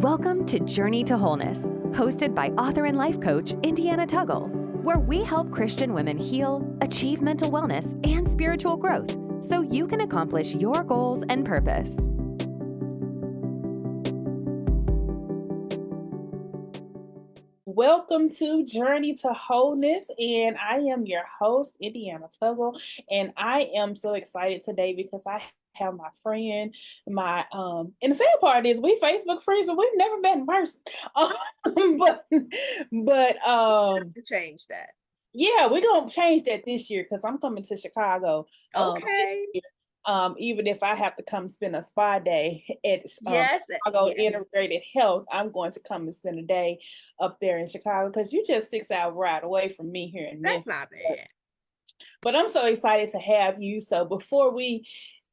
Welcome to Journey to Wholeness, hosted by author and life coach Indiana Tuggle, where we help Christian women heal, achieve mental wellness, and spiritual growth so you can accomplish your goals and purpose. Welcome to Journey to Wholeness, and I am your host, Indiana Tuggle, and I am so excited today because I have my friend, and the sad part is we Facebook friends and we've never met in person. but To change that. yeah, we're gonna change that this year because I'm coming to Chicago this Okay. year. Even if I have to come spend a spa day at Yes. Chicago Yes. Integrated Health, I'm going to come and spend a day up there in Chicago because you're just 6 hour ride away from me here in That's Memphis. not bad. But I'm so excited to have you. So before we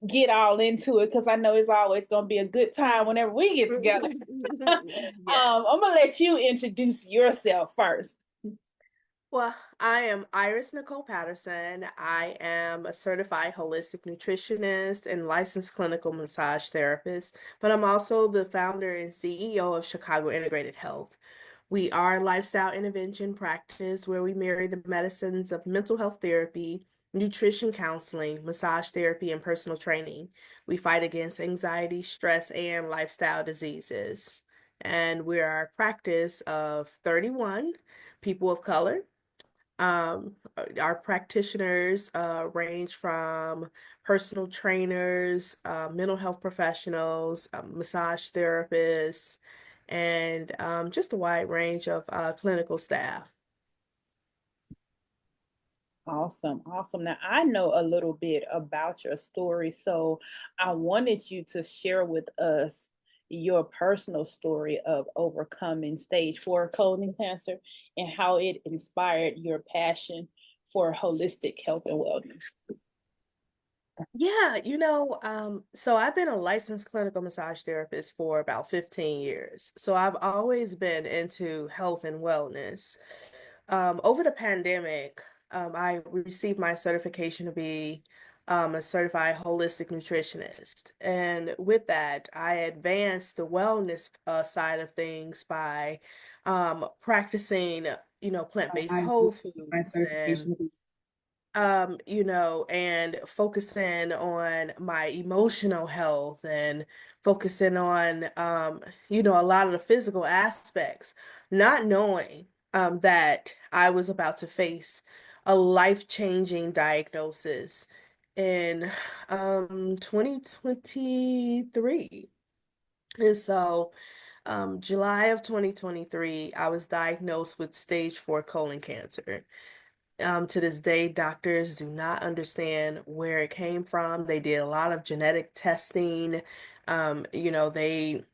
get all into it, because I know it's always going to be a good time whenever we get together, Yeah. I'm going to let you introduce yourself first. Well, I am Iris Nichole Patterson. I am a certified holistic nutritionist and licensed clinical massage therapist, but I'm also the founder and CEO of Chicago Integrated Health. We are a lifestyle intervention practice where we marry the medicines of mental health therapy, nutrition counseling, massage therapy, and personal training. We fight against anxiety, stress, and lifestyle diseases. And we are a practice of 31 people of color. Our practitioners range from personal trainers, mental health professionals, massage therapists, and just a wide range of clinical staff. Awesome. Awesome. Now, I know a little bit about your story, so I wanted you to share with us your personal story of overcoming stage 4 colon cancer and how it inspired your passion for holistic health and wellness. Yeah, so I've been a licensed clinical massage therapist for about 15 years. So I've always been into health and wellness. Over the pandemic, I received my certification to be a certified holistic nutritionist. And with that, I advanced the wellness side of things by practicing, plant-based whole foods and focusing on my emotional health and focusing on, a lot of the physical aspects, not knowing that I was about to face a life-changing diagnosis in 2023. And so, July of 2023, I was diagnosed with stage 4 colon cancer. To this day, doctors do not understand where it came from. They did a lot of genetic testing. They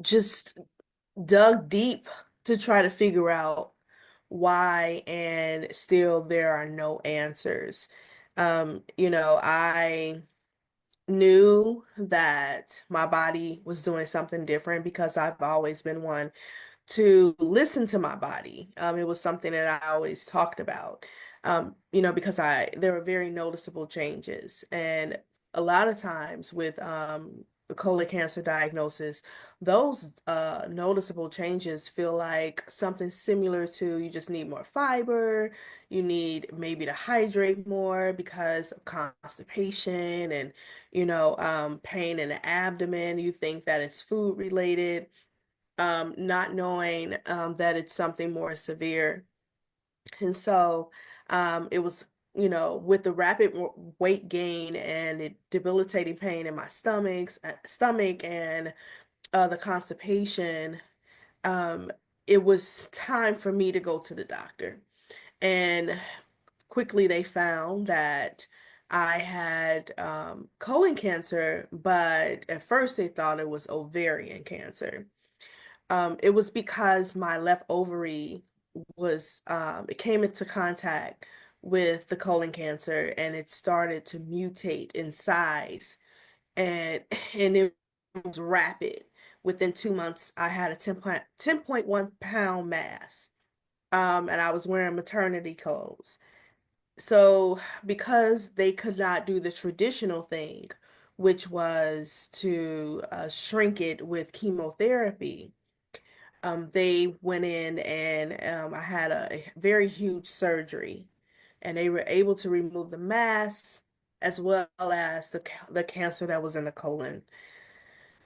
just dug deep to try to figure out why, and still there are no answers. I knew that my body was doing something different because I've always been one to listen to my body. It was something that I always talked about, because there were very noticeable changes. And a lot of times with the colon cancer diagnosis, those noticeable changes feel like something similar to you just need more fiber, you need maybe to hydrate more because of constipation and, pain in the abdomen. You think that it's food related, not knowing that it's something more severe. And so it was, with the rapid weight gain and it debilitating pain in my stomach and the constipation, um, it was time for me to go to the doctor. And quickly they found that I had colon cancer, but at first they thought it was ovarian cancer. It was because my left ovary it came into contact with the colon cancer and it started to mutate in size and and it was rapid. Within 2 months, I had a 10.1 pound mass. And I was wearing maternity clothes. So because they could not do the traditional thing, which was to shrink it with chemotherapy. They went in and I had a very huge surgery, and they were able to remove the mass as well as the cancer that was in the colon.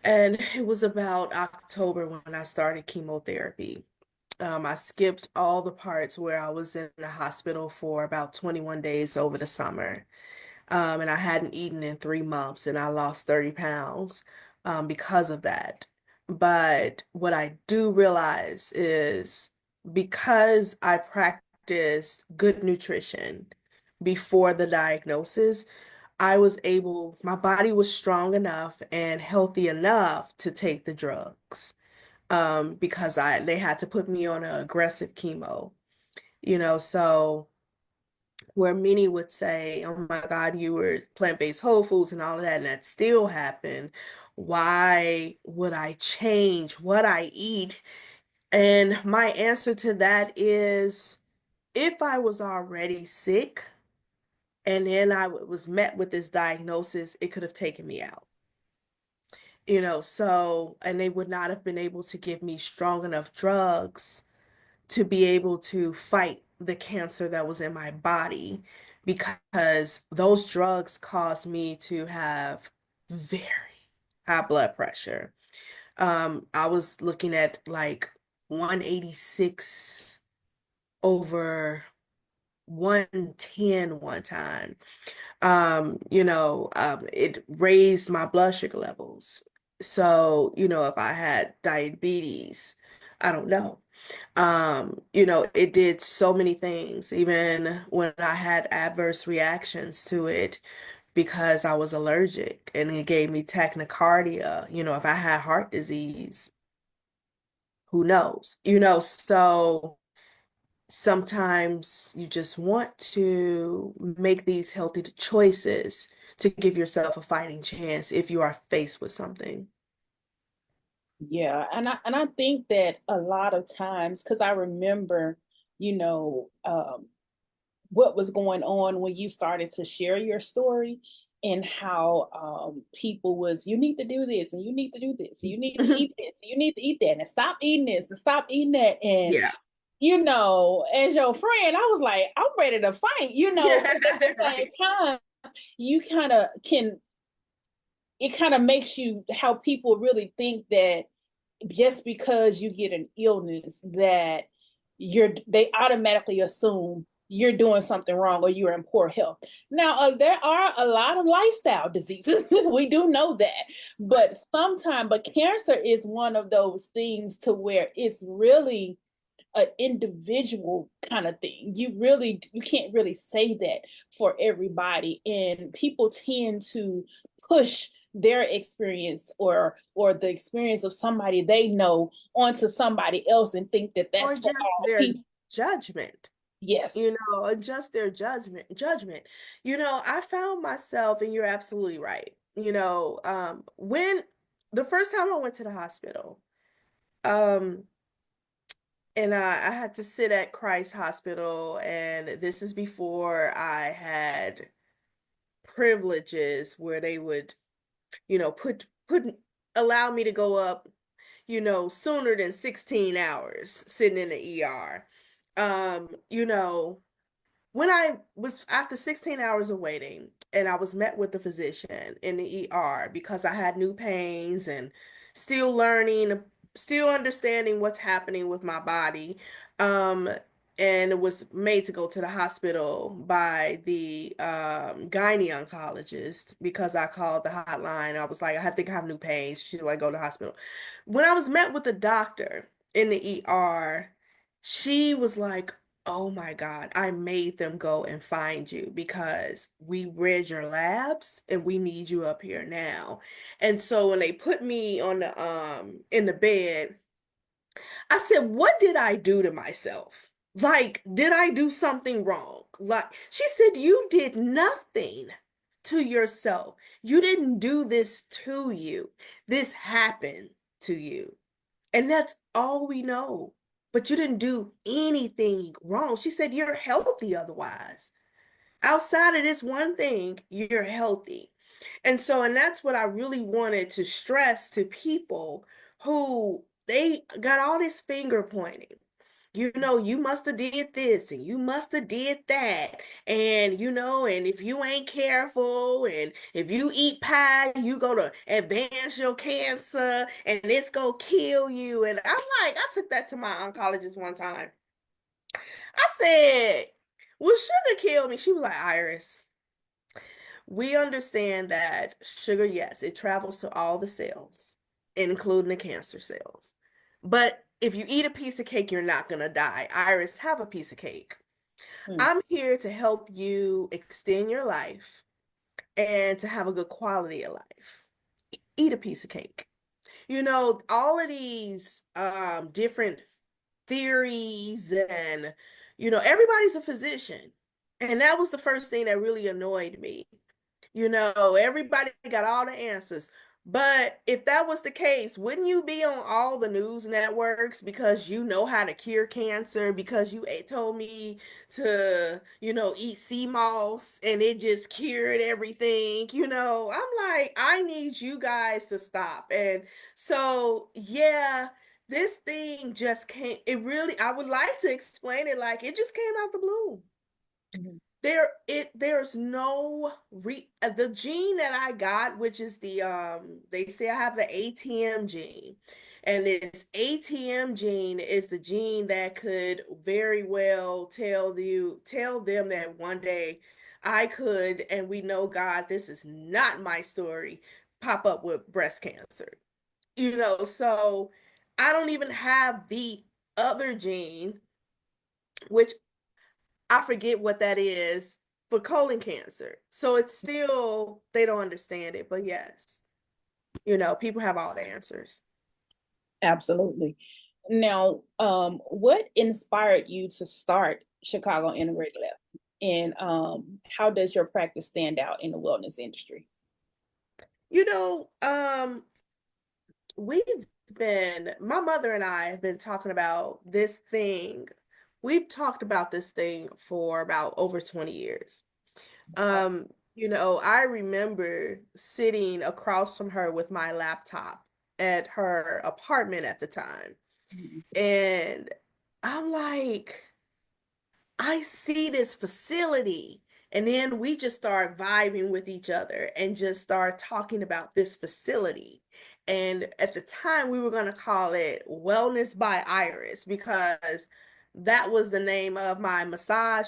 And it was about October when I started chemotherapy. I skipped all the parts where I was in the hospital for about 21 days over the summer. And I hadn't eaten in 3 months, and I lost 30 pounds because of that. But what I do realize is because I practiced good nutrition before the diagnosis, my body was strong enough and healthy enough to take the drugs because they had to put me on an aggressive chemo, so where many would say, oh my God, you were plant-based whole foods and all of that, and that still happened. Why would I change what I eat? And my answer to that is if I was already sick and then I was met with this diagnosis, it could have taken me out. And they would not have been able to give me strong enough drugs to be able to fight the cancer that was in my body because those drugs caused me to have very high blood pressure. I was looking at like 186 over 110 one time. It raised my blood sugar levels. So, if I had diabetes, I don't know. It did so many things, even when I had adverse reactions to it because I was allergic, and it gave me tachycardia. If I had heart disease, who knows? So sometimes you just want to make these healthy choices to give yourself a fighting chance if you are faced with something. Yeah, and I think that a lot of times, because I remember, you know, what was going on when you started to share your story, and how people was, you need to do this and you need to do this, and you need to eat this, and you need to eat that, and stop eating this and stop eating that. And Yeah. as your friend, I was like, I'm ready to fight, but at the same Right. time, you kind of can, it kind of makes you, how people really think that just because you get an illness that they automatically assume you're doing something wrong or you're in poor health. Now, there are a lot of lifestyle diseases. We do know that. But but cancer is one of those things to where it's really an individual kind of thing. You can't really say that for everybody, and people tend to push their experience or the experience of somebody they know onto somebody else and think that Or that's for just all their people. judgment, Yes. just their judgment. I found myself, and you're absolutely right. When the first time I went to the hospital, um, and I had to sit at Christ Hospital, and this is before I had privileges where they would, put allow me to go up, sooner than 16 hours sitting in the ER. Um, you know, when I was after 16 hours of waiting, and I was met with the physician in the ER because I had new pains and still learning, still understanding what's happening with my body. Um, and it was made to go to the hospital by the gynae oncologist because I called the hotline. I was like, I think I have new pains. She's like, go to the hospital. When I was met with the doctor in the ER, she was like, oh my God, I made them go and find you because we read your labs and we need you up here now. And so when they put me on the in the bed, I said, what did I do to myself? Like, did I do something wrong? Like, she said, you did nothing to yourself. You didn't do this to you. This happened to you. And that's all we know. But you didn't do anything wrong. She said, you're healthy otherwise. Outside of this one thing, you're healthy. And so, and that's what I really wanted to stress to people who they got all this finger pointing. You know, you must have did this and you must have did that. And, you know, and if you ain't careful and if you eat pie, you go to advance your cancer and it's gonna kill you. And I'm like, I took that to my oncologist one time. I said, will sugar kill me? She was like, Iris, we understand that sugar, yes, it travels to all the cells, including the cancer cells. But if you eat a piece of cake, you're not going to die. Iris, have a piece of cake. Mm. I'm here to help you extend your life and to have a good quality of life. Eat a piece of cake. You know, all of these different theories and, you know, everybody's a physician. And that was the first thing that really annoyed me. You know, everybody got all the answers. But if that was the case, wouldn't you be on all the news networks because you know how to cure cancer, because you told me to, you know, eat sea moss and it just cured everything? You know, I'm like, I need you guys to stop. And so, yeah, this thing just came, it really, I would like to explain it like it just came out the blue. Mhm. There's no the gene that I got, which is the they say I have the ATM gene, and this ATM gene is the gene that could very well tell them that one day I could, and we know, God, this is not my story, pop up with breast cancer. You know, so I don't even have the other gene, which I forget what that is, for colon cancer. So it's still, they don't understand it. But yes, you know, people have all the answers. Absolutely. Now, what inspired you to start Chicago Integrated Lab? And how does your practice stand out in the wellness industry? You know, we've my mother and I have been talking about this thing. We've talked about this thing for about over 20 years. You know, I remember sitting across from her with my laptop at her apartment at the time. Mhm. And I'm like, I see this facility. And then we just start vibing with each other and just start talking about this facility. And at the time, we were going to call it Wellness by Iris because that was the name of my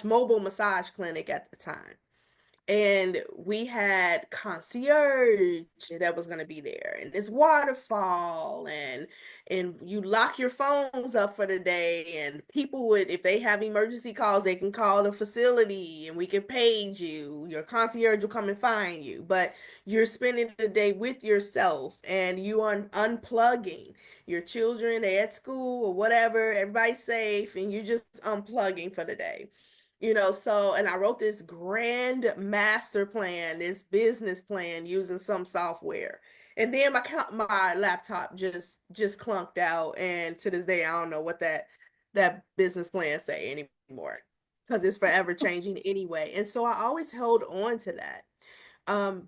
mobile massage clinic at the time. And we had concierge that was going to be there, and this waterfall, and you lock your phones up for the day, and people would, if they have emergency calls, they can call the facility and we can page you. Your concierge will come and find you, but you're spending the day with yourself and you are unplugging. Your children, they at school or whatever, everybody's safe, and you just unplugging for the day. You know, so, and I wrote this grand master plan, this business plan using some software. And then my laptop just clunked out, and to this day I don't know what that business plan say anymore because it's forever changing anyway. And so I always held on to that.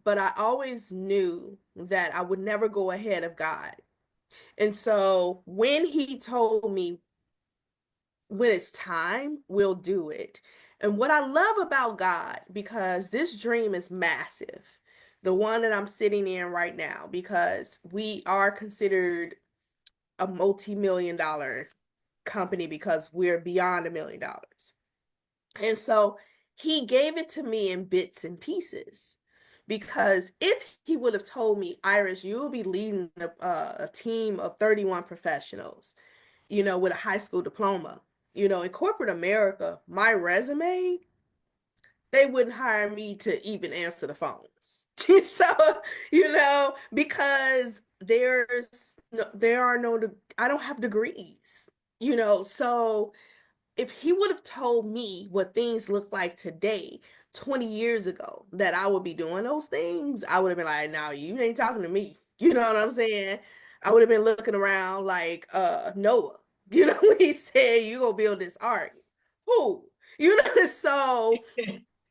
But I always knew that I would never go ahead of God. And so when he told me when it's time, we'll do it. And what I love about God, because this dream is massive, the one that I'm sitting in right now, because we are considered a multi-million dollar company because we're beyond $1 million. And so he gave it to me in bits and pieces. Because if he would have told me, Iris, you will be leading a team of 31 professionals, you know, with a high school diploma. You know, in corporate America, my resume, they wouldn't hire me to even answer the phones. So, you know, because there are no, I don't have degrees, you know, so if he would have told me what things look like today, 20 years ago, that I would be doing those things, I would have been like, no, you ain't talking to me. You know what I'm saying? I would have been looking around like Noah. You know, when he said you gonna build this ark. Who? You know, so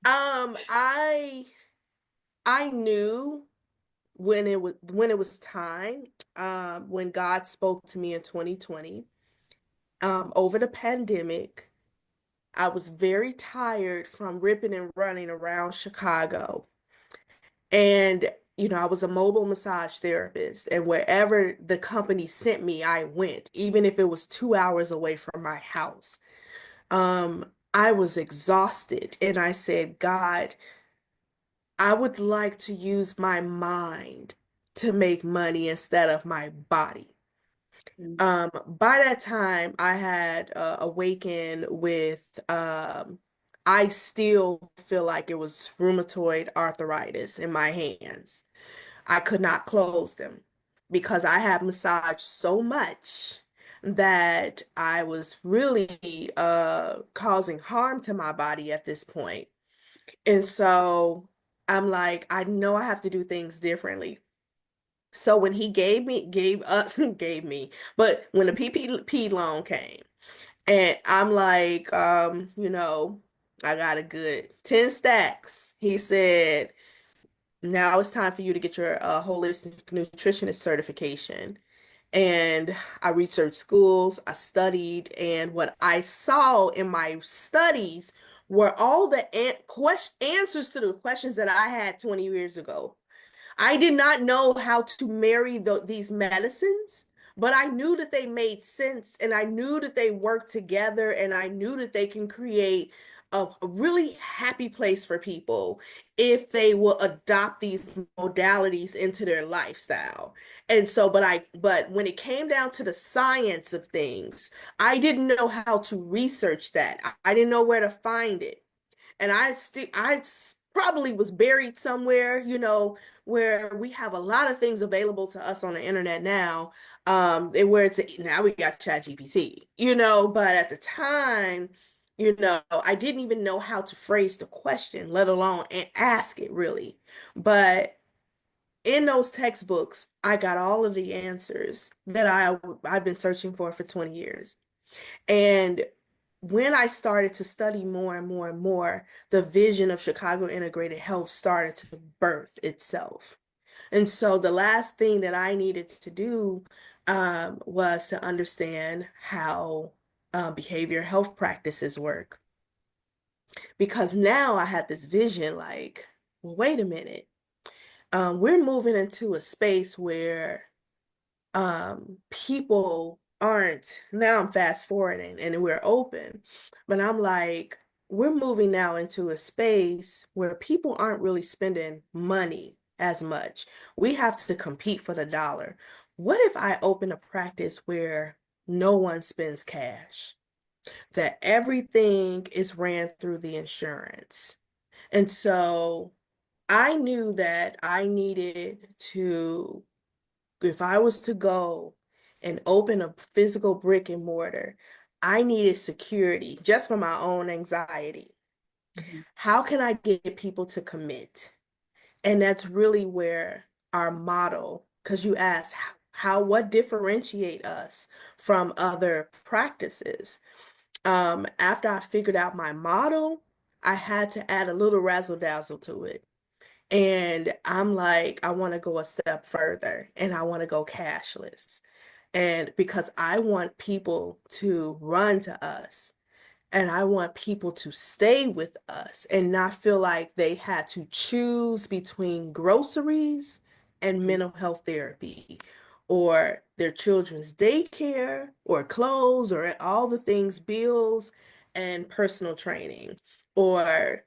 I I knew when it was time, when God spoke to me in 2020, over the pandemic. I was very tired from ripping and running around Chicago. And, I was a mobile massage therapist, and wherever the company sent me, I went, even if it was 2 hours away from my house. I was exhausted, and I said, God, I would like to use my mind to make money instead of my body. Mm. By that time, I had awakened with, I still feel like it was rheumatoid arthritis in my hands. I could not close them because I had massaged so much that I was really causing harm to my body at this point. And so I'm like, I know I have to do things differently. So when he gave us, gave me, but when the PPP loan came, and I'm like, I got a good 10 stacks. He said, now it's time for you to get your holistic nutritionist certification. And I researched schools, I studied, and what I saw in my studies were all the answers to the questions that I had 20 years ago. I did not know how to marry these medicines, but I knew that they made sense, and I knew that they work together, and I knew that they can create a really happy place for people if they will adopt these modalities into their lifestyle. And so, but when it came down to the science of things, I didn't know how to research that. I didn't know where to find it. And probably was buried somewhere, where we have a lot of things available to us on the internet now, and where now we got ChatGPT, but at the time, I didn't even know how to phrase the question, let alone and ask it really. But in those textbooks, I got all of the answers that I've been searching for 20 years. And when I started to study more and more and more, the vision of Chicago Integrated Health started to birth itself. And so the last thing that I needed to do was to understand how behavior health practices work. Because now I had this vision like, well, wait a minute. We're moving into a space where people aren't, now I'm fast forwarding and we're open, but I'm like, we're moving now into a space where people aren't really spending money as much. We have to compete for the dollar. What if I open a practice where no one spends cash, that everything is ran through the insurance? And so I knew that I needed to, if I was to go and open a physical brick and mortar, I needed security just for my own anxiety. Mhm. How can I get people to commit? And that's really where our model, because you asked what differentiate us from other practices. After I figured out my model, I had to add a little razzle dazzle to it. And I'm like, I want to go a step further and I want to go cashless. And because I want people to run to us and I want people to stay with us and not feel like they had to choose between groceries and mental health therapy or their children's daycare or clothes or all the things, bills and personal training, or,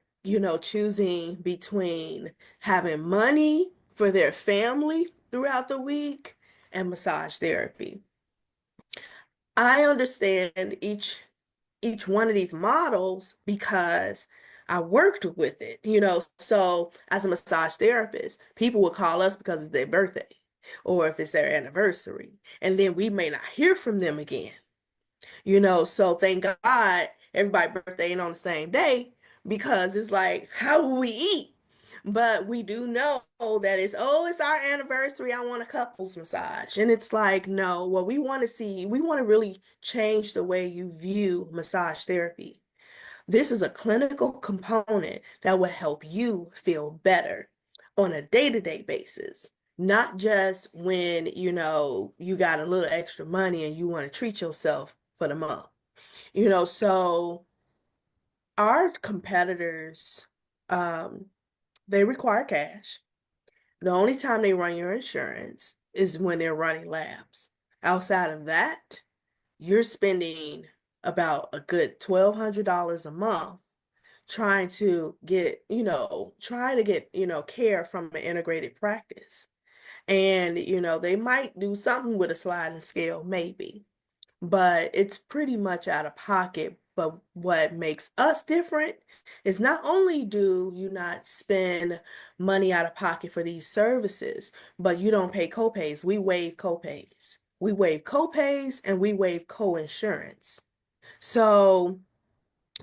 choosing between having money for their family throughout the week and massage therapy. I understand each one of these models because I worked with it, So as a massage therapist, people would call us because it's their birthday or if it's their anniversary, and then we may not hear from them again. So thank God everybody's birthday ain't on the same day because it's like, how will we eat? But we do know that it's our anniversary. I want a couples massage. And it's like, no, what we want to see, we want to really change the way you view massage therapy. This is a clinical component that will help you feel better. on a day-to-day basis, not just when, you got a little extra money and you want to treat yourself for the month. So our competitors, um, they require cash. The only time they run your insurance is when they're running labs. Outside of that, you're spending about a good $1,200 a month trying to get, care from an integrated practice. And, they might do something with a sliding scale, maybe, but it's pretty much out of pocket. But what makes us different is not only do you not spend money out of pocket for these services, but you don't pay copays. We waive copays. We waive copays and we waive co-insurance. So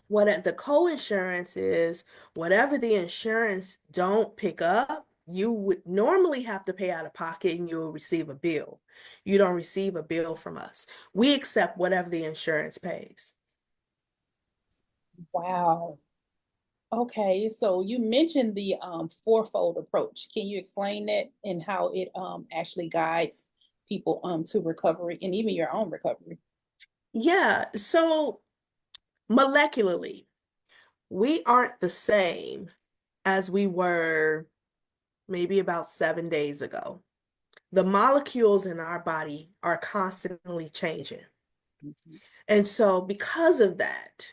what the co-insurance is, whatever the insurance don't pick up, you would normally have to pay out of pocket and you'll receive a bill. You don't receive a bill from us. We accept whatever the insurance pays. Wow. Okay, so you mentioned the fourfold approach. Can you explain that and how it actually guides people to recovery and even your own recovery? Yeah, so molecularly, we aren't the same as we were maybe about 7 days ago. The molecules in our body are constantly changing. Mhm. And so because of that,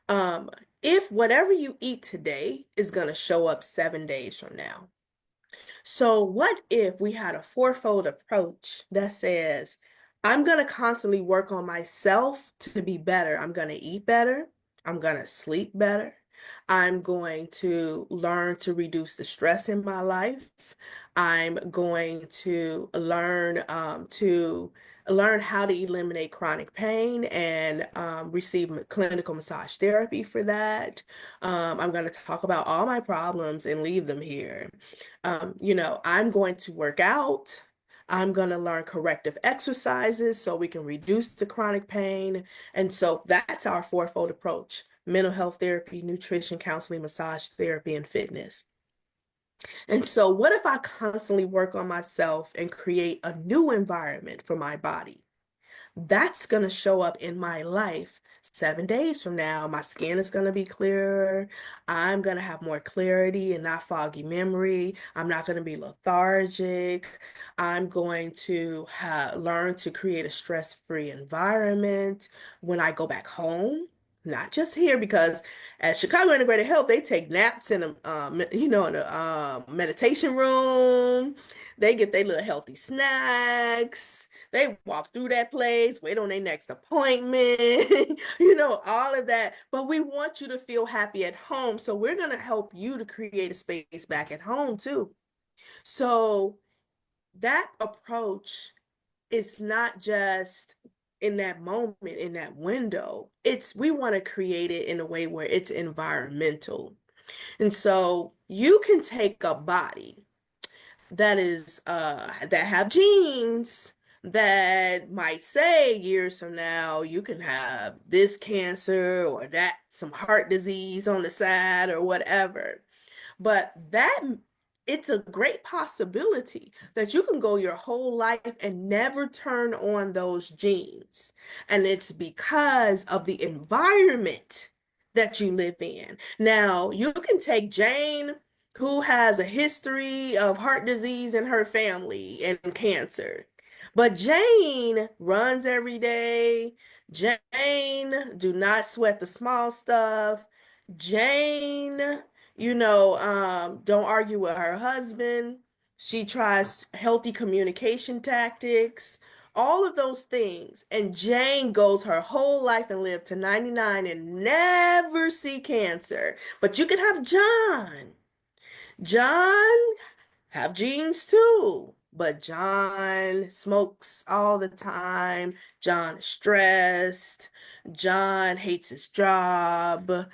um, if whatever you eat today is going to show up 7 days from now. So what if we had a fourfold approach that says, I'm going to constantly work on myself to be better. I'm going to eat better. I'm going to sleep better. I'm going to learn to reduce the stress in my life. I'm going to learn how to eliminate chronic pain and receive clinical massage therapy for that. I'm going to talk about all my problems and leave them here. I'm going to work out. I'm going to learn corrective exercises so we can reduce the chronic pain. And so that's our fourfold approach: mental health therapy, nutrition, counseling, massage therapy, and fitness. And so what if I constantly work on myself and create a new environment for my body? That's going to show up in my life 7 days from now. My skin is going to be clearer. I'm going to have more clarity and not foggy memory. I'm not going to be lethargic. I'm going to learn to create a stress-free environment when I go back home. Not just here, because at Chicago Integrated Health, they take naps in a meditation room. They get their little healthy snacks. They walk through that place, wait on their next appointment, all of that. But we want you to feel happy at home. So we're going to help you to create a space back at home too. So that approach is not just in that moment, in that window. We want to create it in a way where it's environmental. And so you can take a body that have genes that might say years from now you can have this cancer or that, some heart disease on the side or whatever. But it's a great possibility that you can go your whole life and never turn on those genes. And it's because of the environment that you live in. Now, you can take Jane, who has a history of heart disease in her family and cancer. But Jane runs every day. Jane do not sweat the small stuff. Jane, don't argue with her husband. She tries healthy communication tactics, all of those things. And Jane goes her whole life and live to 99 and never see cancer. But you can have John. John have genes too. But John smokes all the time. John is stressed. John hates his job.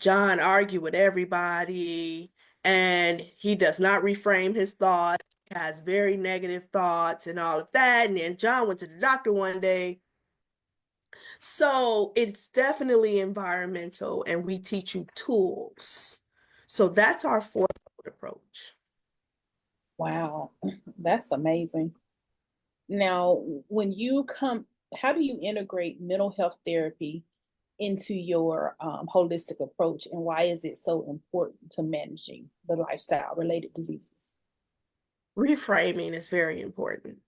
John argue with everybody, and he does not reframe his thoughts. He has very negative thoughts and all of that. And then John went to the doctor one day. So it's definitely environmental, and we teach you tools. So that's our fourth approach. Wow, that's amazing. Now, when you come, how do you integrate mental health therapy into your holistic approach, and why is it so important to managing the lifestyle related diseases? Reframing is very important.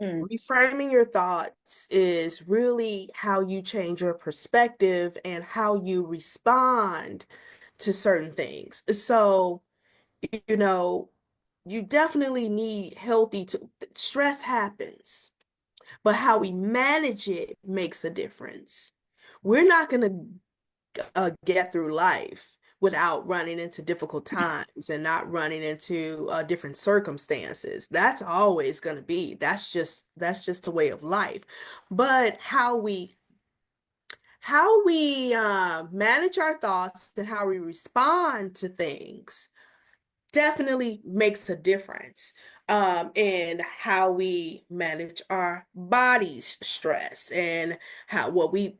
Mm, Reframing your thoughts is really how you change your perspective and how you respond to certain things. So, you know, you definitely need healthy to stress happens, but how we manage it makes a difference. We're not going to get through life without running into difficult times and not running into different circumstances. That's always going to be. That's just the way of life. But how we manage our thoughts and how we respond to things definitely makes a difference in how we manage our body's stress and how what we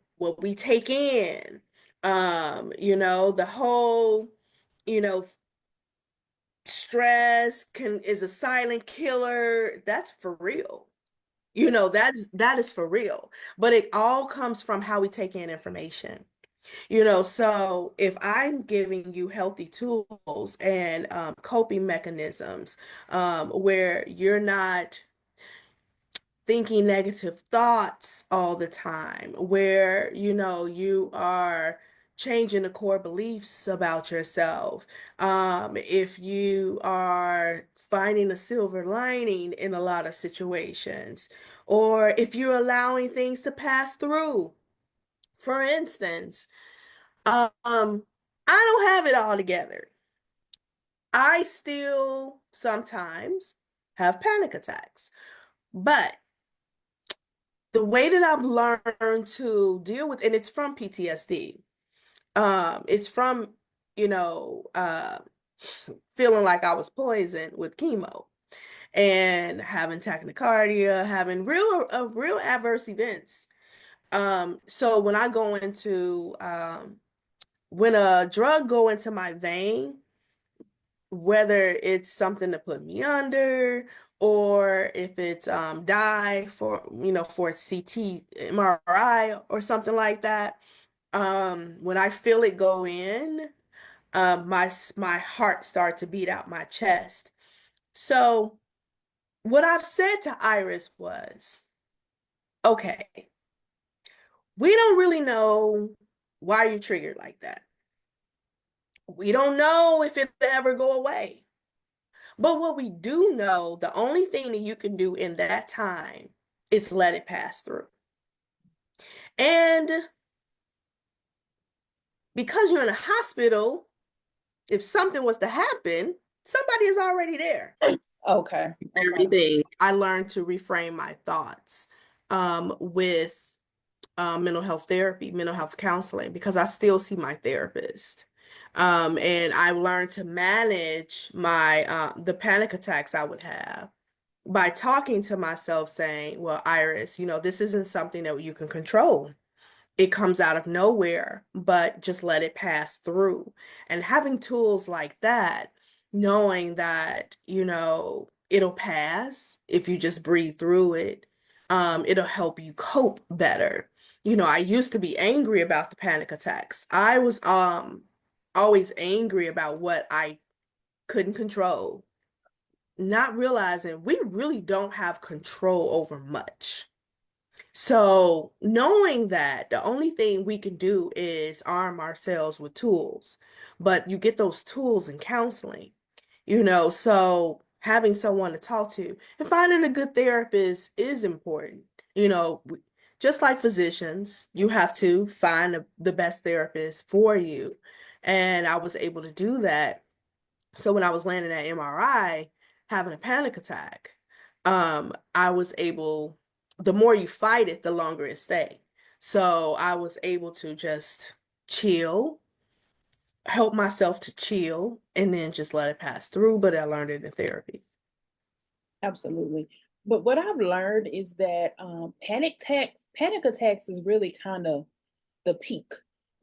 take in. The whole, you know, stress can is a silent killer. That's for real. That is for real. But it all comes from how we take in information. So if I'm giving you healthy tools and coping mechanisms where you're not thinking negative thoughts all the time, where you are changing the core beliefs about yourself, if you are finding a silver lining in a lot of situations, or if you're allowing things to pass through. For instance, I don't have it all together. I still sometimes have panic attacks. But the way that I've learned to deal with, and it's from PTSD. It's from, you know, uh, feeling like I was poisoned with chemo and having tachycardia, having real adverse events. So when I go into when a drug go into my vein, whether it's something to put me under or if it's dye for CT, MRI or something like that. When I feel it go in, my heart starts to beat out my chest. So what I've said to Iris was, okay, we don't really know why you're triggered like that. We don't know if it'll ever go away. But what we do know, the only thing that you can do in that time is let it pass through. And because you're in a hospital, if something was to happen, somebody is already there. okay. Okay. Everything. I learned to reframe my thoughts with mental health therapy, mental health counseling, because I still see my therapist. And I learned to manage the panic attacks I would have by talking to myself saying, well, Iris, this isn't something that you can control. It comes out of nowhere, but just let it pass through. And having tools like that, knowing that, it'll pass if you just breathe through it, it'll help you cope better. I used to be angry about the panic attacks. I was always angry about what I couldn't control, not realizing we really don't have control over much. So knowing that the only thing we can do is arm ourselves with tools, but you get those tools in counseling, so having someone to talk to and finding a good therapist is important. Just like physicians, you have to find the best therapist for you. And I was able to do that. So when I was landing at MRI, having a panic attack, I was able, the more you fight it, the longer it stays. So I was able to just chill, help myself to chill, and then just let it pass through. But I learned it in therapy. Absolutely. But what I've learned is that panic attacks is really kind of the peak,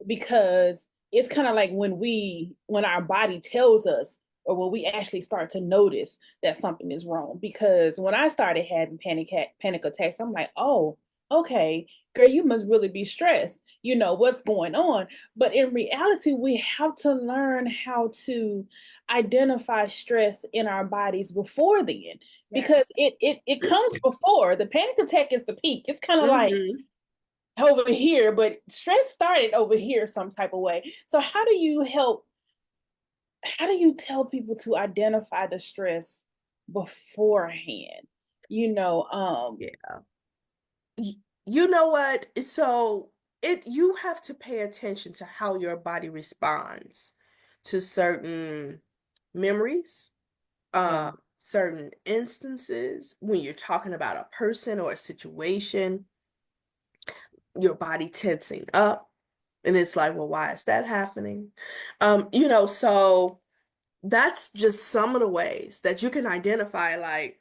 because it's kind of like when our body tells us or will we actually start to notice that something is wrong? Because when I started having panic attacks, I'm like, oh, okay, girl, you must really be stressed. You know what's going on. But in reality, we have to learn how to identify stress in our bodies before then, because Yes. it comes before. The panic attack is the peak. It's kind of like Mm-hmm. over here, but stress started over here some type of way. So how do you tell people to identify the stress beforehand? You know, Yeah. You know what? So you have to pay attention to how your body responds to certain memories, yeah. certain instances when you're talking about a person or a situation, your body tensing up. And it's like, well, why is that happening? So that's just some of the ways that you can identify, like,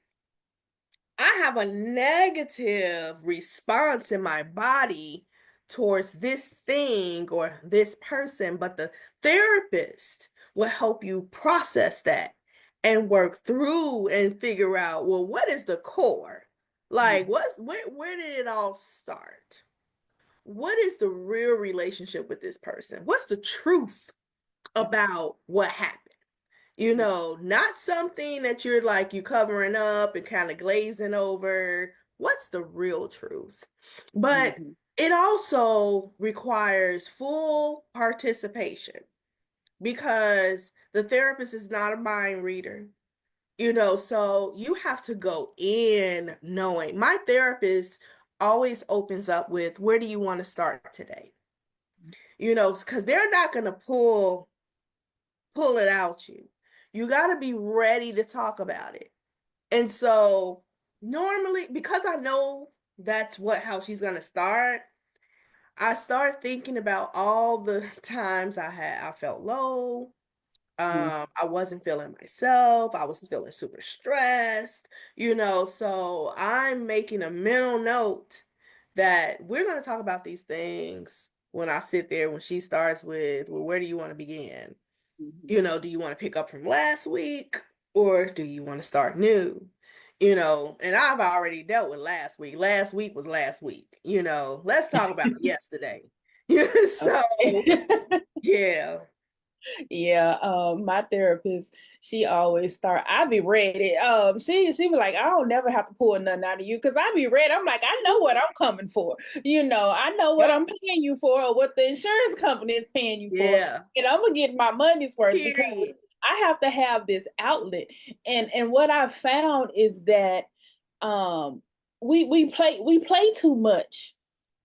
I have a negative response in my body towards this thing or this person, but the therapist will help you process that and work through and figure out, well, what is the core? Like, where did it all start? What is the real relationship with this person? What's the truth about what happened? Not something that you're like you covering up and kind of glazing over. What's the real truth? But Mhm. it also requires full participation because the therapist is not a mind reader. So you have to go in knowing. My therapist always opens up with, where do you want to start today? Because they're not going to pull it out you. You got to be ready to talk about it. And so normally, because I know that's how she's going to start, I start thinking about all the times I felt low. Mhm. I wasn't feeling myself. I was feeling super stressed, so I'm making a mental note that we're going to talk about these things when I sit there, when she starts with, well, where do you want to begin? Mhm. Do you want to pick up from last week or do you want to start new? And I've already dealt with last week. Last week was last week. Let's talk about yesterday. So, Okay. yeah. Yeah, my therapist, she always start. I be ready. She be like, I don't never have to pull nothing out of you because I be ready. I'm like, I know what I'm coming for. I know what Yep. I'm paying you for, or what the insurance company is paying you for, Yeah. and I'm gonna get my money's worth because Period. I have to have this outlet. And what I found is that um we play too much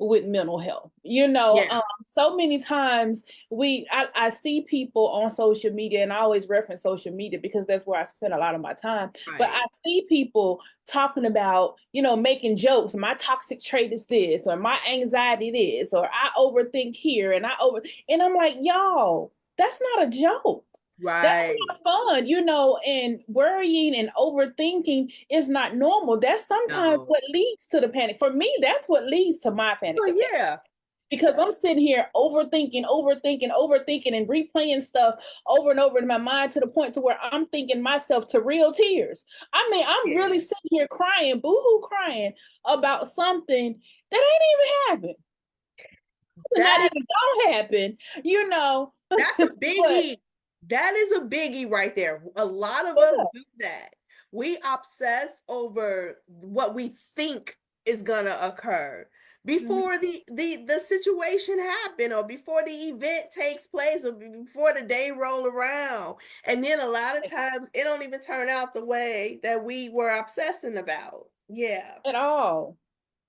with mental health. Yeah. So many times I see people on social media, and I always reference social media because that's where I spend a lot of my time. But I Right. see people talking about, making jokes. My toxic trait is this, or my anxiety this, or I overthink here, and I'm like, y'all, that's not a joke. That's Right. not fun, and worrying and overthinking is not normal. That's sometimes No. what leads to the panic. For me, that's what leads to my panic Well, attack yeah. because I'm sitting here overthinking, and replaying stuff over and over in my mind to the point to where I'm thinking myself to real tears. I mean, I'm really Yeah. sitting here crying, boohoo crying about something that ain't even happened. Not That even gonna happen, you know. That's a But biggie. That is a biggie right there. A lot of us yeah. do that. We obsess over what we think is gonna occur Mhm. before the situation happen or before the event takes place or before the day roll around. And then a lot of times it don't even turn out the way that we were obsessing about. Yeah. At all.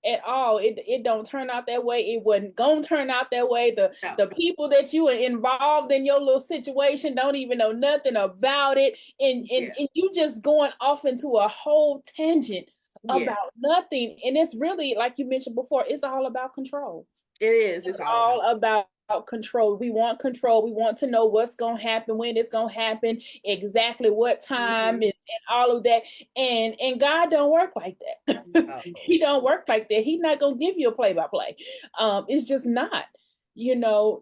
At all. It don't turn out that way. It wasn't gonna turn out that way. The No. the people that you are involved in your little situation don't even know nothing about it. And and, Yeah. and you just going off into a whole tangent Yeah. about nothing. And it's really, like you mentioned before, it's all about control. It is. It's all about. All about control. We want control. We want to know what's going to happen, when it's going to happen, exactly what time Mhm. is, and all of that. And God don't work like that. No. He don't work like that. He's not going to give you a play by play. It's just not.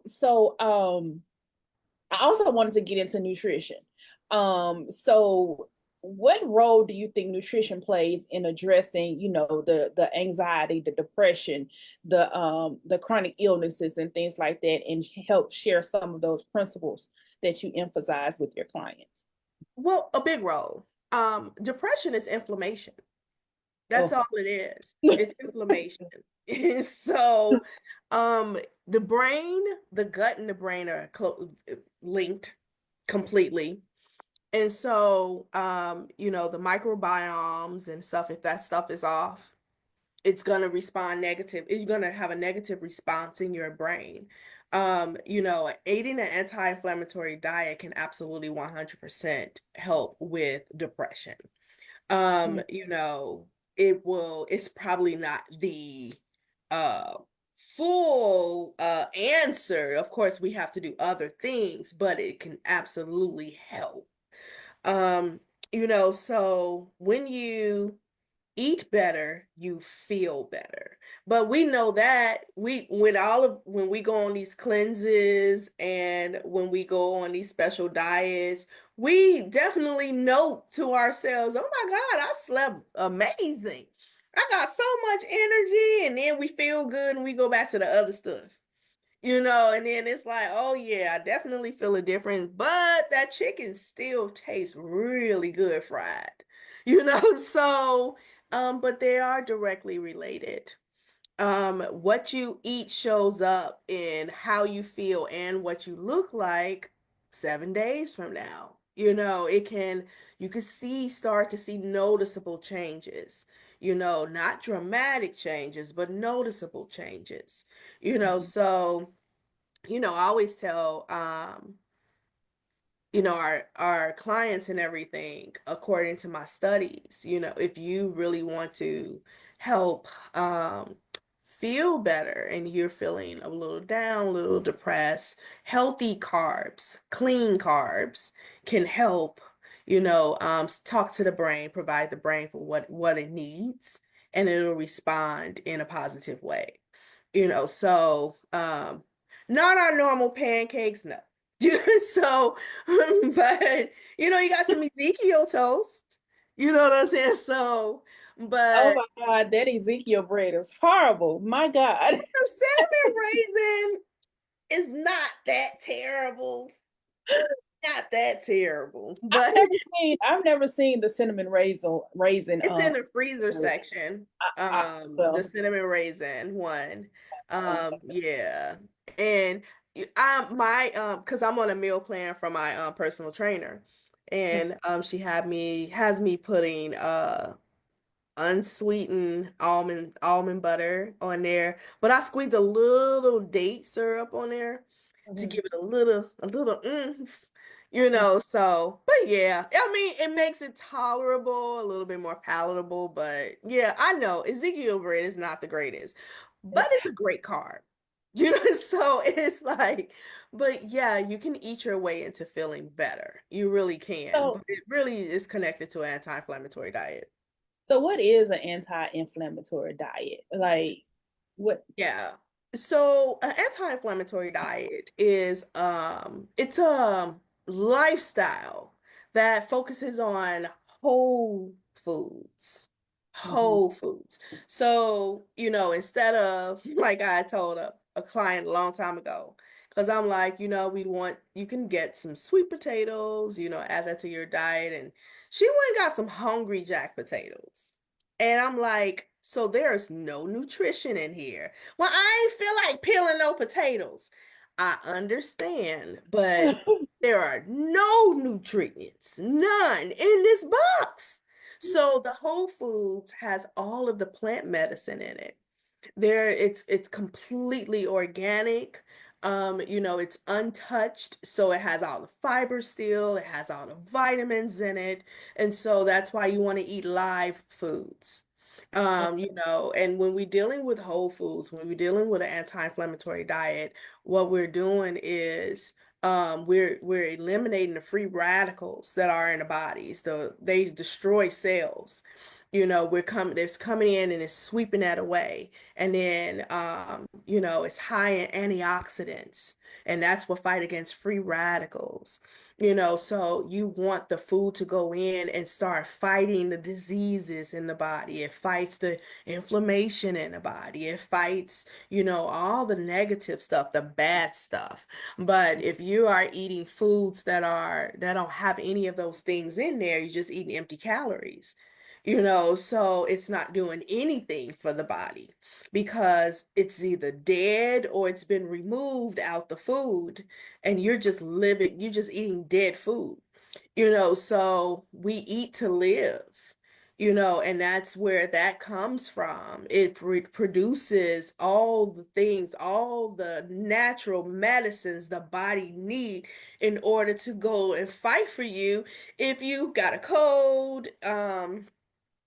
So I also wanted to get into nutrition. So what role do you think nutrition plays in addressing, the anxiety, the depression, the chronic illnesses and things like that, and help share some of those principles that you emphasize with your clients? Well, a big role. Depression is inflammation. That's Oh. all it is. It's inflammation. So, the brain, the gut and the brain are linked completely. And so, the microbiomes and stuff, if that stuff is off, it's going to respond negative. It's going to have a negative response in your brain. Eating an anti-inflammatory diet can absolutely 100% help with depression. Mm. It's probably not the uh full answer. Of course, we have to do other things, but it can absolutely help. Um, so when you eat better, you feel better. But we know that when we go on these cleanses and when we go on these special diets, we definitely note to ourselves, oh my God, I slept amazing. I got so much energy, and then we feel good and we go back to the other stuff. And then it's like, oh yeah, I definitely feel a difference, but that chicken still tastes really good fried. So but they are directly related. What you eat shows up in how you feel and what you look like 7 days from now. You can start to see noticeable changes, not dramatic changes, but noticeable changes. So I always tell our clients and everything, according to my studies, if you really want to help feel better and you're feeling a little down, a little depressed, healthy carbs, clean carbs can help, talk to the brain, provide the brain for what it needs, and it'll respond in a positive way. So not our normal pancakes, no. So, but you got some Ezekiel toast. You know what I'm saying? So, Oh but my God, that Ezekiel bread is horrible. My God. cinnamon raisin is not that terrible. Not that terrible, but I've never seen the cinnamon raisin it's in the freezer bread. section. The Well, cinnamon raisin one. um, Yeah. And because I'm on a meal plan from my personal trainer, and she has me putting unsweetened almond butter on there, but I squeeze a little date syrup on there to mhm. give it a little so, but yeah, I mean, it makes it tolerable, a little bit more palatable, but yeah, I know Ezekiel bread is not the greatest, but it's a great carb. So it's like, but yeah, you can eat your way into feeling better. You really can, So, but it really is connected to an anti-inflammatory diet. so what is an anti-inflammatory diet? Like, what? Yeah. So an anti-inflammatory diet is it's a lifestyle that focuses on whole foods. Mhm. Whole foods. So, instead of like I told a client a long time ago, because I'm like, you can get some sweet potatoes, add that to your diet. And she went and got some hungry jack potatoes. And I'm like, so there's no nutrition in here. Well, I ain't feel like peeling no potatoes. I understand, but there are no nutrients, none in this box. So the Whole Foods has all of the plant medicine in it. It's completely organic. It's untouched, so it has all the fiber still, it has all the vitamins in it, and so that's why you want to eat live foods. And when we're dealing with whole foods, when we're dealing with an anti-inflammatory diet, what we're doing is we're eliminating the free radicals that are in the bodies. They destroy cells. It's coming in and it's sweeping that away. And then, it's high in antioxidants, and that's what fight against free radicals. So you want the food to go in and start fighting the diseases in the body. It fights the inflammation in the body. It fights, all the negative stuff, the bad stuff. But if you are eating foods that don't have any of those things in there, you're just eating empty calories. So it's not doing anything for the body because it's either dead or it's been removed out the food and you're just eating dead food. So we eat to live, and that's where that comes from. It produces all the things, all the natural medicines the body need in order to go and fight for you if you got a cold,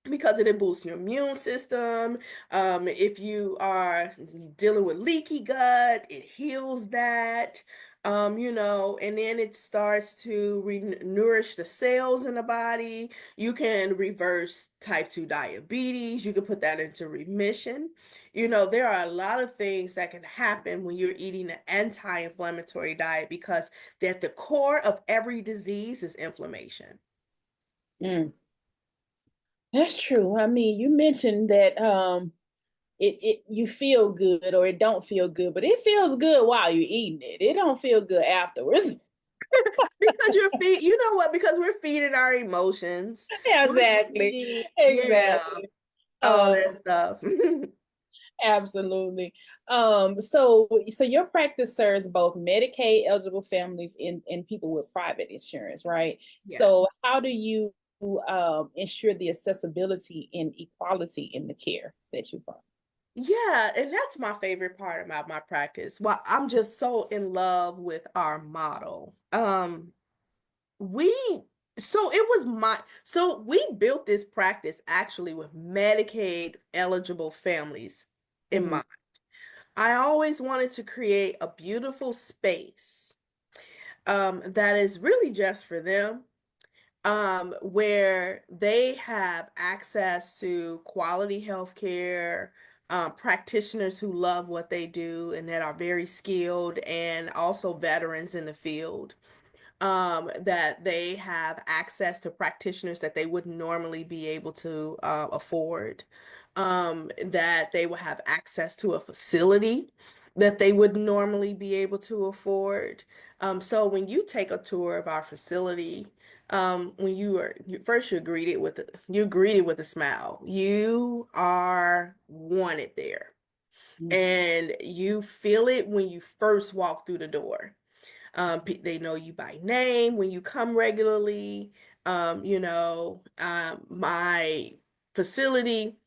because it boosts your immune system. If you are dealing with leaky gut, it heals that. And then it starts to nourish the cells in the body. You can reverse type 2 diabetes. You can put that into remission. There are a lot of things that can happen when you're eating an anti-inflammatory diet because at the core of every disease is inflammation. Mm, that's true. I mean, you mentioned that it you feel good or it don't feel good, but it feels good while you're eating it. It don't feel good afterwards. Because you know what? Because we're feeding our emotions. We're Exactly. feeding, yeah, Exactly. all Um, that stuff. Absolutely. So your practice serves both Medicaid eligible families and people with private insurance, right? Yeah. So how do you ensure the accessibility and equality in the care that you provide? Yeah, and that's my favorite part about my practice. Well, I'm just so in love with our model. We so it was my so we built this practice actually with Medicaid eligible families in Mhm. mind. I always wanted to create a beautiful space that is really just for them, where they have access to quality health care, practitioners who love what they do and that are very skilled, and also veterans in the field, that they have access to practitioners that they wouldn't normally be able to afford, that they will have access to a facility that they would normally be able to afford. So when you take a tour of our facility, when first you're greeted with a smile. You are wanted there, and you feel it when you first walk through the door. They know you by name when you come regularly. My facility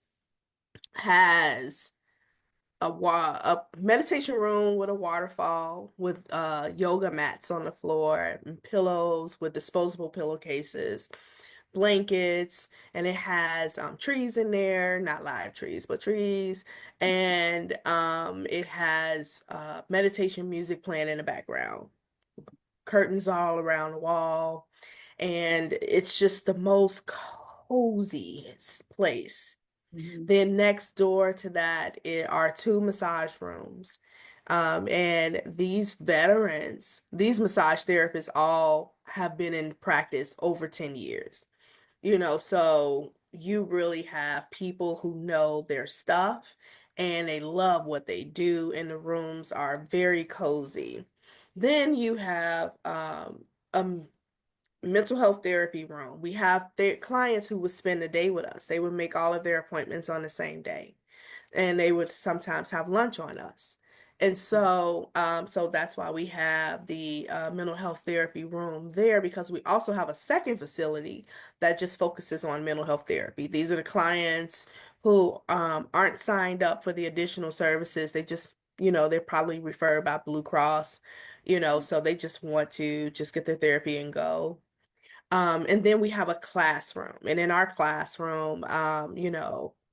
has a meditation room with a waterfall with yoga mats on the floor and pillows with disposable pillowcases, blankets, and it has trees in there, not live trees, but trees, and it has meditation music playing in the background, curtains all around the wall, and it's just the most coziest place. Mhm. Then next door to that are two massage rooms. And these massage therapists all have been in practice over 10 years. So you really have people who know their stuff and they love what they do, and the rooms are very cozy. Then you have a mental health therapy room. We have their clients who would spend the day with us. They would make all of their appointments on the same day, and they would sometimes have lunch on us. And so that's why we have the mental health therapy room there, because we also have a second facility that just focuses on mental health therapy. These are the clients who aren't signed up for the additional services. They just, they're probably referred by Blue Cross, so they just want to just get their therapy and go. And then we have a classroom, and in our classroom,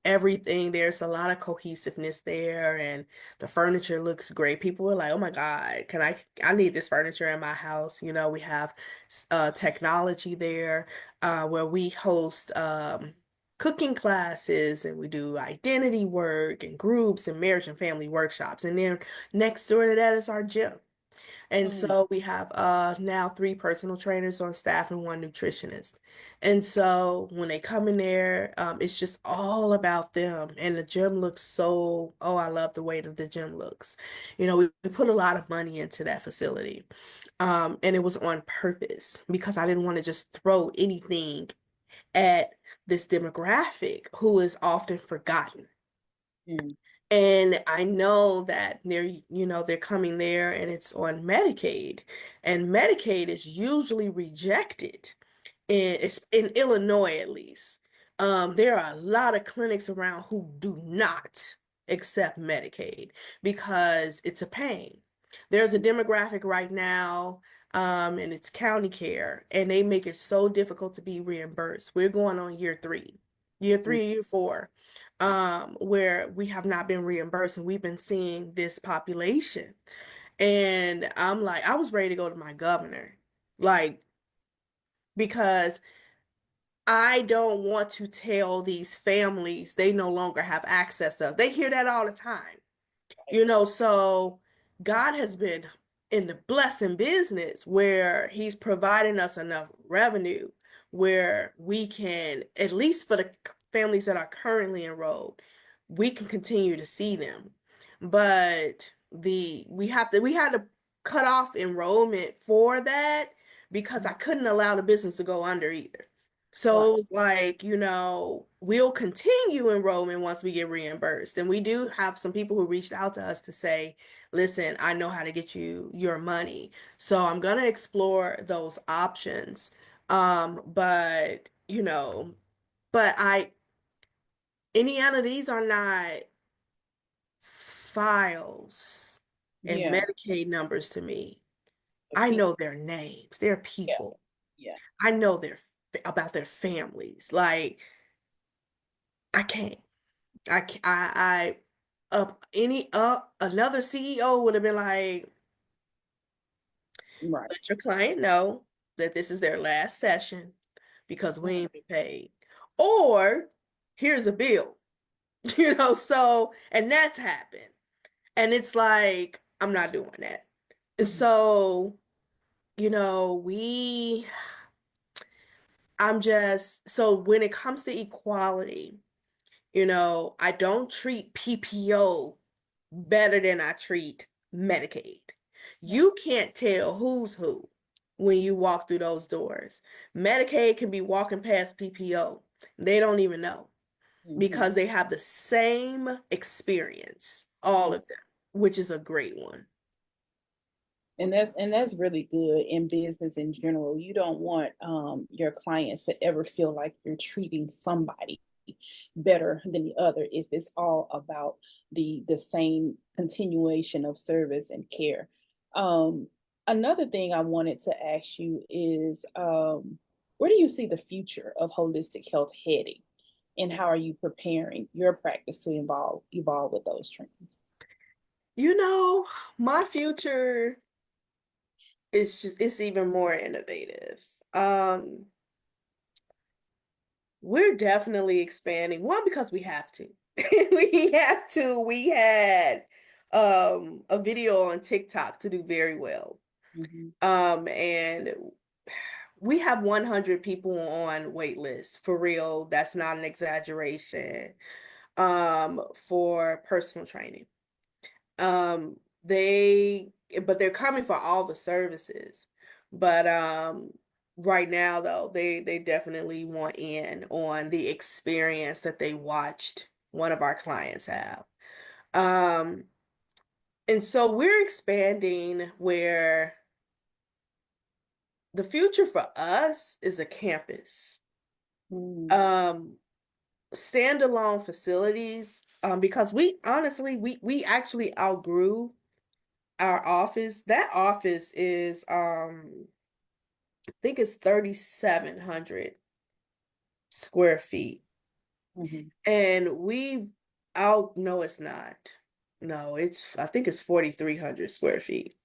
everything, there's a lot of cohesiveness there, and the furniture looks great. People are like, "Oh my God, I need this furniture in my house." We have technology there, where we host cooking classes, and we do identity work and groups and marriage and family workshops. And then next door to that is our gym. And Mm, so we have now 3 personal trainers on staff and 1 nutritionist. And so when they come in there, it's just all about them. And the gym looks so, oh, I love the way that the gym looks. We put a lot of money into that facility. And it was on purpose because I didn't want to just throw anything at this demographic who is often forgotten. mm, And I know that they're coming there and it's on Medicaid, and Medicaid is usually rejected in Illinois at least. There are a lot of clinics around who do not accept Medicaid because it's a pain. There's a demographic right now, and it's county care, and they make it so difficult to be reimbursed. We're going on year mm. 3, year 4, where we have not been reimbursed, and we've been seeing this population. And I'm like, I was ready to go to my governor, like, because I don't want to tell these families they no longer have access to us. They hear that all the time. So God has been in the blessing business where he's providing us enough revenue where we can, at least for the families that are currently enrolled, we can continue to see them. But we had to cut off enrollment for that because I couldn't allow the business to go under either. Right. So it was like, we'll continue enrollment once we get reimbursed. And we do have some people who reached out to us to say, listen, I know how to get you your money. So I'm going to explore those options. But, Indiana, these are not files and Yeah. Medicaid numbers to me. The I people. know their names, their Yeah. people. Yeah. I know about their families. Like, I can't. Another CEO would have been like, Right. let your client know that this is their last session because we ain't been paid. Or here's a bill, and that's happened. And it's like, I'm not doing that. Mhm. So, you know, we, I'm just, so when it comes to equality, I don't treat PPO better than I treat Medicaid. Right. You can't tell who's who when you walk through those doors. Medicaid can be walking past PPO. They don't even know Mhm. because they have the same experience, all Mm. of them, which is a great one. And that's really good in business in general. You don't want your clients to ever feel like you're treating somebody better than the other if it's all about the same continuation of service and care. Um, Another thing I wanted to ask you is where do you see the future of holistic health heading, and how are you preparing your practice to evolve with those trends? You know, my future it's even more innovative. Um, we're definitely expanding. One, because we have to. We have to. We had a video on TikTok to do very well. Mhm. And we have 100 people on wait list for real. That's not an exaggeration. For personal training. Um, they, but they're coming for all the services. But right now though, they definitely want in on the experience that they watched one of our clients have. Um, and so we're expanding where the future for us is a campus. Mm. Um, Standalone facilities, because we honestly we actually outgrew our office. That office is I think it's 3,700 square feet. Mhm. And we've out no, it's not. No, I think it's 4,300 square feet.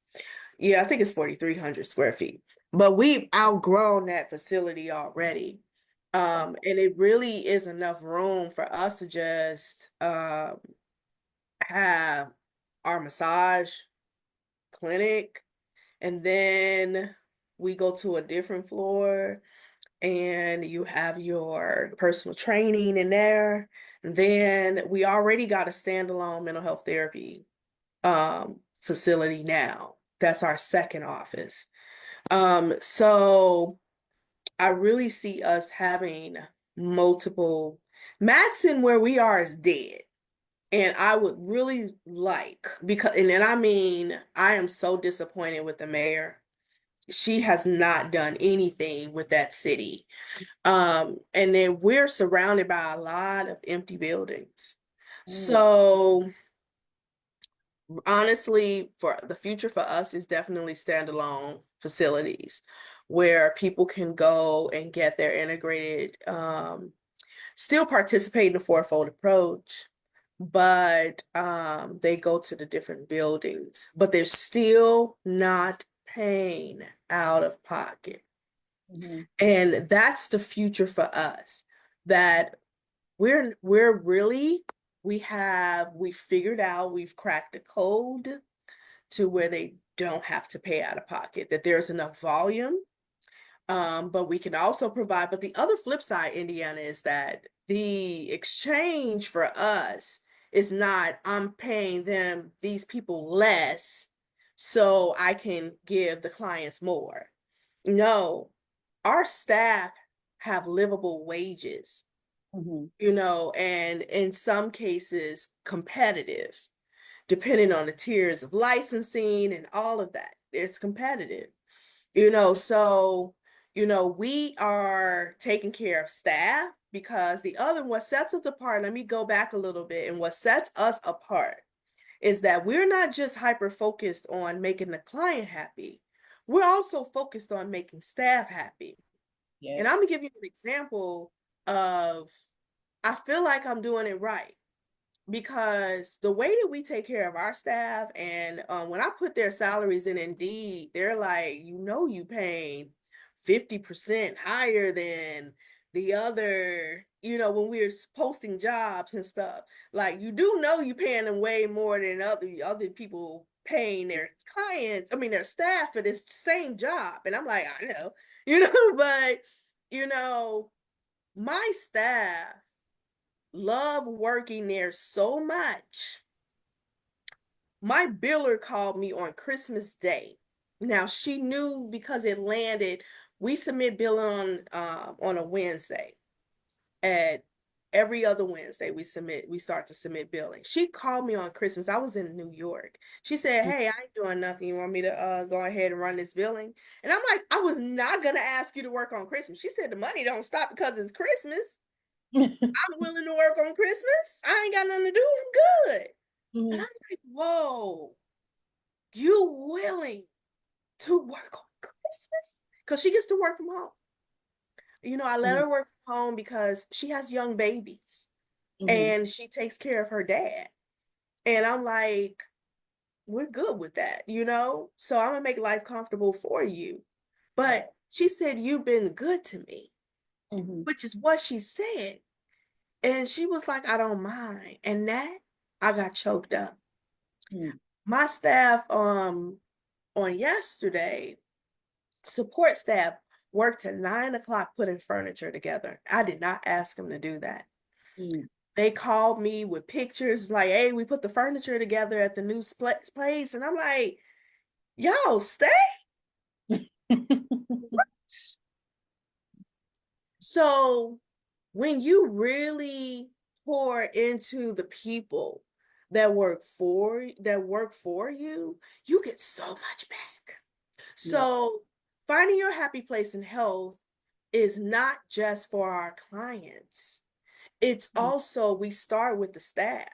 Yeah, I think it's 4,300 square feet. But we've outgrown that facility already. And it really is enough room for us to just have our massage clinic, And then we go to a different floor and you have your personal training in there. And then we already got a standalone mental health therapy facility now. That's our second office. So I really see us having multiple. Madison, where we are, is dead. And I would really like, because, and then I mean, I am so disappointed with the mayor. She has not done anything with that city. And then we're surrounded by a lot of empty buildings. Mm. So honestly, for the future for us is definitely standalone facilities where people can go and get their integrated, still participate in the fourfold approach, but they go to the different buildings, but they're still not paying out of pocket. Mhm. And that's the future for us, that we're really, we figured out, we've cracked the code to where they don't have to pay out of pocket, that there's enough volume. But we can also provide, but the other flip side, Indiana, is that the exchange for us is not, I'm paying these people less so I can give the clients more. No, our staff have livable wages, Mhm. and in some cases competitive, depending on the tiers of licensing and all of that. It's competitive, so, we are taking care of staff, because what sets us apart, let me go back a little bit, and what sets us apart is that we're not just hyper focused on making the client happy. We're also focused on making staff happy. And I'm Yes. gonna give you an example of, I feel like I'm doing it right, because the way that we take care of our staff, and when I put their salaries in Indeed, they're like, you paying 50% higher than the other, when we're posting jobs and stuff. Like, you paying them way more than other people paying their clients, I mean their staff, for this same job. And I'm like, I know, but you know, my staff love working there so much. My biller called me on Christmas Day. Now she knew, because it landed. We submit billing on a Wednesday. At every other Wednesday, we start to submit billing. She called me on Christmas. I was in New York. She said, "Hey, I ain't doing nothing. You want me to go ahead and run this billing?" And I'm like, "I was not gonna ask you to work on Christmas." She said, "The money don't stop because it's Christmas. I'm willing to work on Christmas. I ain't got nothing to do. I'm good." And Mhm. I'm like, "Whoa, you willing to work on Christmas?" Because she gets to work from home. I let Mhm. her work from home because she has young babies Mhm. and she takes care of her dad. And I'm like, we're good with that. So I'm gonna make life comfortable for you. Right. But she said, "You've been good to me," Mhm. which is what she said. And she was like, "I don't mind." And that, I got choked up. Mhm. My staff on yesterday, support staff, worked till 9 o'clock putting furniture together. I did not ask them to do that. Mhm. They called me with pictures like, "Hey, we put the furniture together at the new place." And I'm like, "Y'all stay." So when you really pour into the people that work for you, you get so much back. Yeah. So finding your happy place in health is not just for our clients. It's Mhm. also, we start with the staff.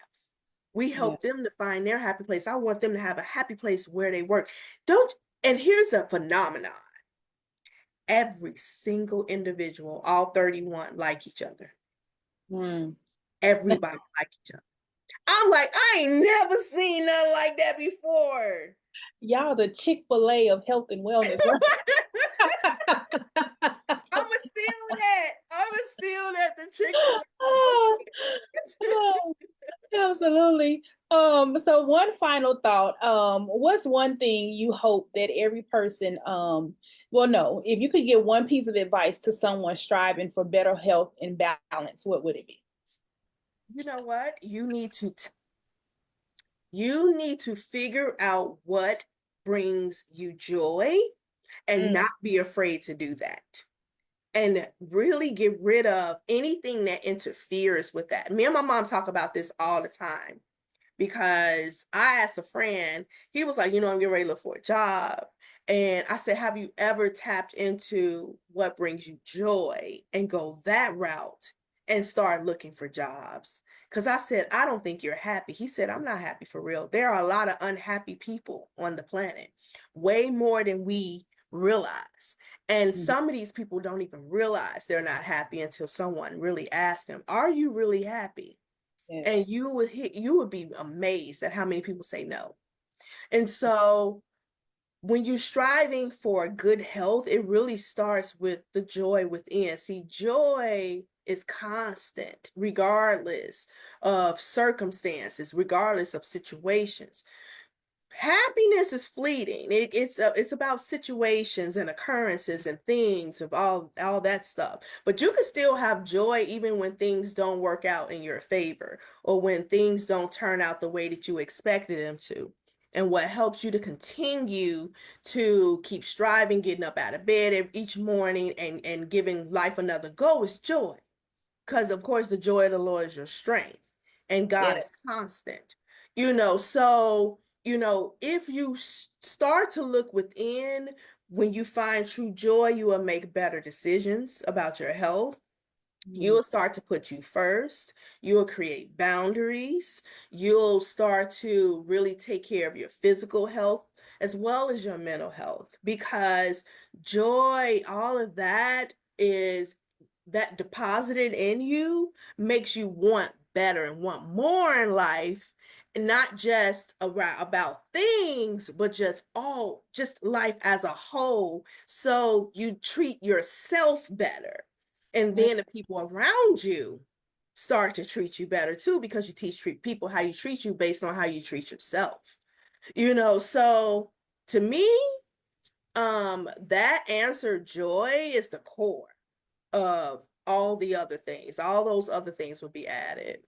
We help Yes. them to find their happy place. I want them to have a happy place where they work. Don't, and here's a phenomenon. Every single individual, all 31, like each other. Mm. Everybody like each other. I'm like, I ain't never seen nothing like that before. Y'all the Chick-fil-A of health and wellness, right? I'ma still that. I was still at the Chick-fil-A. Oh, oh, absolutely. So one final thought. What's one thing you hope that every person, well, no, if you could give one piece of advice to someone striving for better health and balance, what would it be? You know what? You need to figure out what brings you joy and Mm, not be afraid to do that. And really get rid of anything that interferes with that. Me and my mom talk about this all the time because I asked a friend, he was like, I'm getting ready to look for a job. And I said, have you ever tapped into what brings you joy and go that route and start looking for jobs? Because I said, I don't think you're happy. He said, I'm not happy for real. There are a lot of unhappy people on the planet, way more than we realize. And mhm. some of these people don't even realize they're not happy until someone really asks them, are you really happy? And Yes. you would be amazed at how many people say no. And so when you're striving for good health, it really starts with the joy within. See, joy is constant, regardless of circumstances, regardless of situations. Happiness is fleeting. It's about situations and occurrences and things of all that stuff. But you can still have joy even when things don't work out in your favor or when things don't turn out the way that you expected them to. And what helps you to continue to keep striving, getting up out of bed each morning and giving life another go is joy. Because of course the joy of the Lord is your strength and God Yes. is constant. So if you start to look within, when you find true joy, you will make better decisions about your health. Mhm. You'll start to put you first. You'll create boundaries. You'll start to really take care of your physical health as well as your mental health, because joy, all of that is that deposited in you makes you want better and want more in life, and not just about things, but just life as a whole. So you treat yourself better, and Mm, then the people around you start to treat you better too, because you treat people how you treat you based on how you treat yourself. So to me, that answer, joy, is the core of all the other things. All those other things would be added.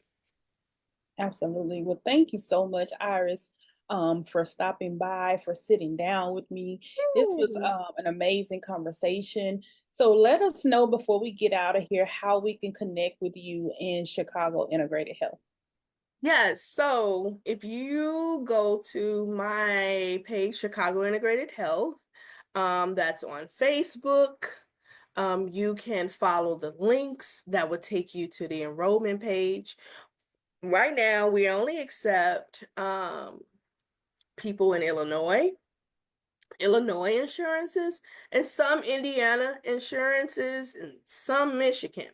absolutely. Well, thank you so much, Iris, for stopping by, for sitting down with me. This was Ooh. an amazing conversation. So let us know before we get out of here how we can connect with you in Chicago Integrated Health. Yes, so if you go to my page, Chicago Integrated Health, that's on Facebook. You can follow the links that would take you to the enrollment page. Right now, we only accept people in Illinois insurances, and some Indiana insurances, and some Michigan.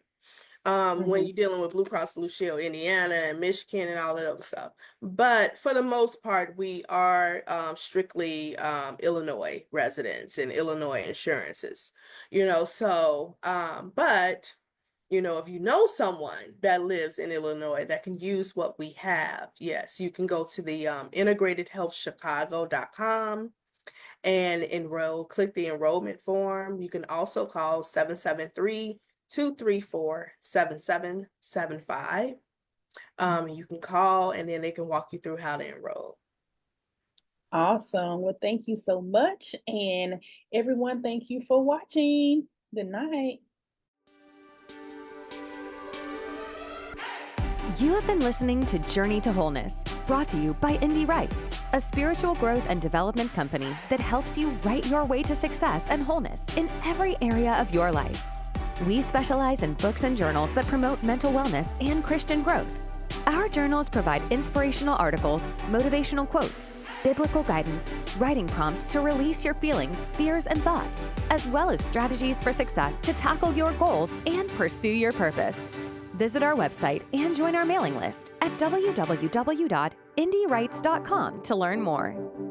When Mhm. you're dealing with Blue Cross Blue Shield, Indiana and Michigan and all that other stuff. But for the most part, we are strictly Illinois residents and Illinois insurances. But if you know someone that lives in Illinois that can use what we have, yes, you can go to the integratedhealthchicago.com and click the enrollment form. You can also call 773-234-7775. You can call and then they can walk you through how to enroll. Awesome. Well, thank you so much. And everyone, thank you for watching. Good night. You have been listening to Journey to Wholeness, brought to you by Indy Writes, a spiritual growth and development company that helps you write your way to success and wholeness in every area of your life. We specialize in books and journals that promote mental wellness and Christian growth. Our journals provide inspirational articles, motivational quotes, biblical guidance, writing prompts to release your feelings, fears, and thoughts, as well as strategies for success to tackle your goals and pursue your purpose. Visit our website and join our mailing list at www.indywrites.com to learn more.